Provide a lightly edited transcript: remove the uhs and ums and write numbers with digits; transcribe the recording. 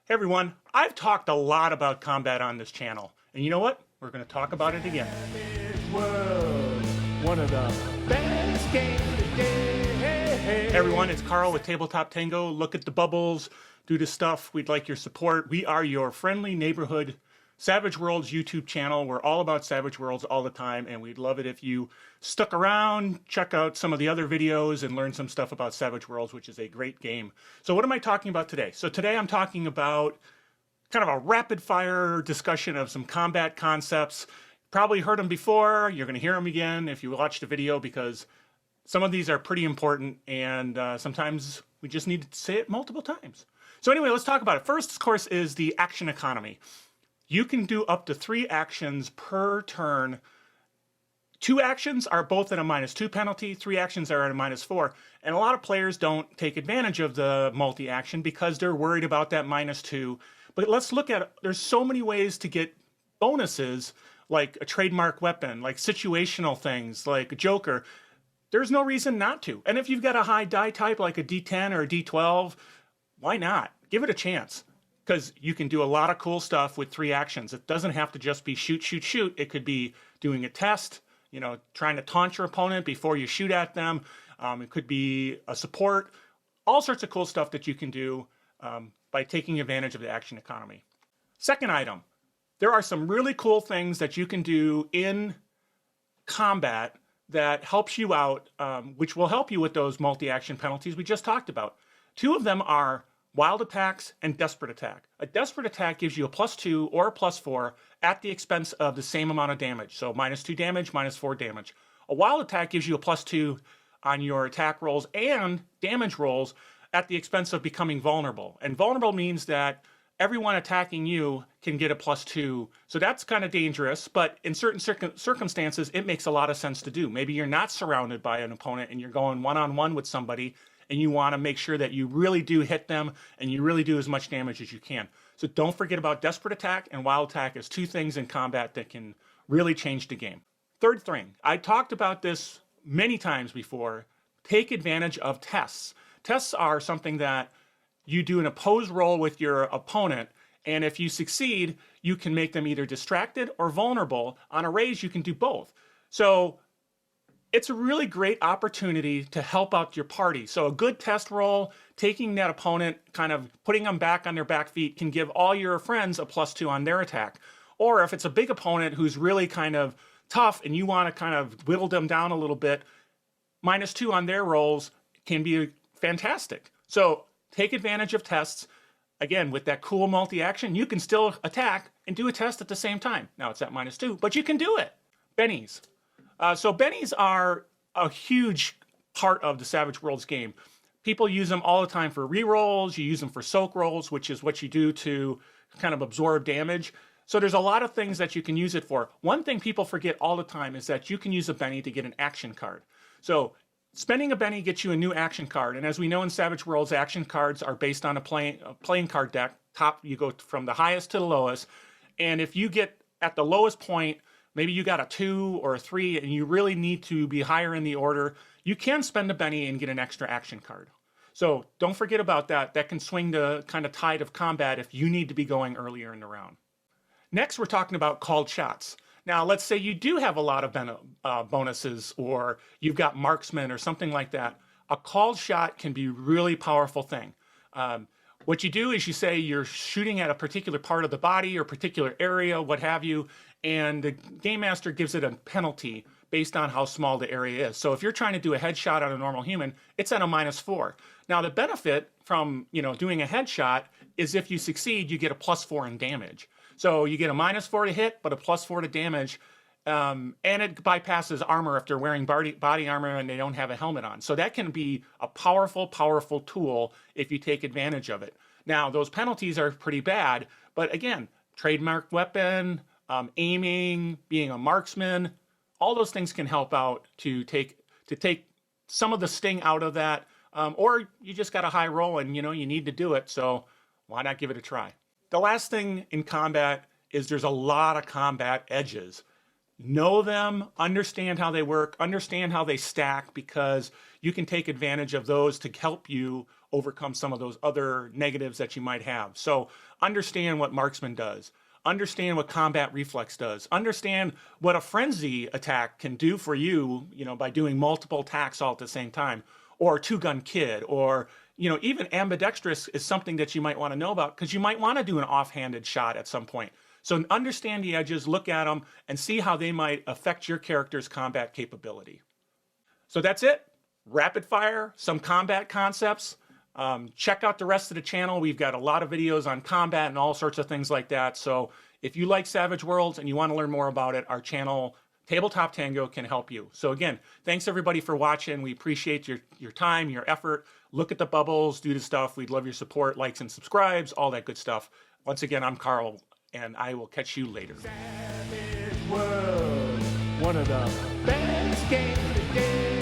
Hey everyone, I've talked a lot about combat on this channel, and you know what? We're going to talk about it again. World, one of the best games today. Hey everyone, it's Carl with Tabletop Tango. Look at the bubbles, do the stuff. We'd like your support. We are your friendly neighborhood Savage Worlds YouTube channel. We're all about Savage Worlds all the time, and we'd love it if you stuck around, check out some of the other videos, and learn some stuff about Savage Worlds, which is a great game. So what am I talking about today? So today I'm talking about kind of a rapid fire discussion of some combat concepts. Probably heard them before. You're going to hear them again if you watch the video, because some of these are pretty important, and sometimes we just need to say it multiple times. So anyway, let's talk about it. First, of course, is the action economy. You can do up to 3 actions per turn. 2 actions are both at a -2 penalty, 3 actions are at a -4. And a lot of players don't take advantage of the multi-action because they're worried about that -2. But let's look at it. There's so many ways to get bonuses, like a trademark weapon, like situational things, like a Joker. There's no reason not to. And if you've got a high die type, like a D10 or a D12, why not? Give it a chance. Because you can do a lot of cool stuff with 3 actions. It doesn't have to just be shoot, shoot, shoot. It could be doing a test, you know, trying to taunt your opponent before you shoot at them. It could be a support. All sorts of cool stuff that you can do by taking advantage of the action economy. Second item, there are some really cool things that you can do in combat that helps you out, which will help you with those multi-action penalties we just talked about. 2 of them are Wild Attacks and Desperate Attack. A Desperate Attack gives you a +2 or a +4 at the expense of the same amount of damage. So -2 damage, -4 damage. A Wild Attack gives you a +2 on your attack rolls and damage rolls at the expense of becoming vulnerable. And vulnerable means that everyone attacking you can get a +2. So that's kind of dangerous, but in certain circumstances, it makes a lot of sense to do. Maybe you're not surrounded by an opponent and you're going one-on-one with somebody, and you want to make sure that you really do hit them and you really do as much damage as you can. So don't forget about Desperate Attack and Wild Attack as 2 things in combat that can really change the game. Third thing, I talked about this many times before. Take advantage of tests. Tests are something that you do an opposed roll with your opponent, and if you succeed, you can make them either distracted or vulnerable. On a raise, you can do both. So it's a really great opportunity to help out your party. So a good test roll, taking that opponent, kind of putting them back on their back feet, can give all your friends a +2 on their attack. Or if it's a big opponent who's really kind of tough and you want to kind of whittle them down a little bit, -2 on their rolls can be fantastic. So take advantage of tests. Again, with that cool multi-action, you can still attack and do a test at the same time. Now it's at -2, but you can do it. Bennies. So bennies are a huge part of the Savage Worlds game. People use them all the time for rerolls. You use them for soak rolls, which is what you do to kind of absorb damage. So there's a lot of things that you can use it for. One thing people forget all the time is that you can use a benny to get an action card. So spending a benny gets you a new action card. And as we know in Savage Worlds, action cards are based on a playing card deck. Top, you go from the highest to the lowest. And if you get at the lowest point, maybe you got a 2 or a 3 and you really need to be higher in the order, you can spend a benny and get an extra action card. So don't forget about that. That can swing the kind of tide of combat if you need to be going earlier in the round. Next, we're talking about called shots. Now, let's say you do have a lot of bonuses, or you've got marksman or something like that. A called shot can be a really powerful thing. What you do is you say you're shooting at a particular part of the body or particular area, what have you, and the game master gives it a penalty based on how small the area is. So if you're trying to do a headshot on a normal human, it's at a -4. Now the benefit from doing a headshot is if you succeed, you get a +4 in damage. So you get a -4 to hit, but a +4 to damage, and it bypasses armor if they're wearing body armor and they don't have a helmet on. So that can be a powerful, powerful tool if you take advantage of it. Now, those penalties are pretty bad, but again, trademark weapon, aiming, being a marksman, all those things can help out to take some of the sting out of that. Or you just got a high roll and you need to do it, so why not give it a try? The last thing in combat is there's a lot of combat edges. know them, understand how they work, understand how they stack, because you can take advantage of those to help you overcome some of those other negatives that you might have. So understand what marksman does. Understand what combat reflex does. Understand what a frenzy attack can do for you, by doing multiple attacks all at the same time, or two-gun kid, or even ambidextrous is something that you might want to know about, because you might want to do an offhanded shot at some point. So understand the edges, look at them, and see how they might affect your character's combat capability. So that's it. Rapid fire, some combat concepts. Check out the rest of the channel. We've got a lot of videos on combat and all sorts of things like that. So if you like Savage Worlds and you want to learn more about it, our channel, Tabletop Tango, can help you. So again, thanks everybody for watching. We appreciate your time, your effort. Look at the bubbles, do the stuff. We'd love your support, likes and subscribes, all that good stuff. Once again, I'm Carl, and I will catch you later. Savage World, one of the best games today.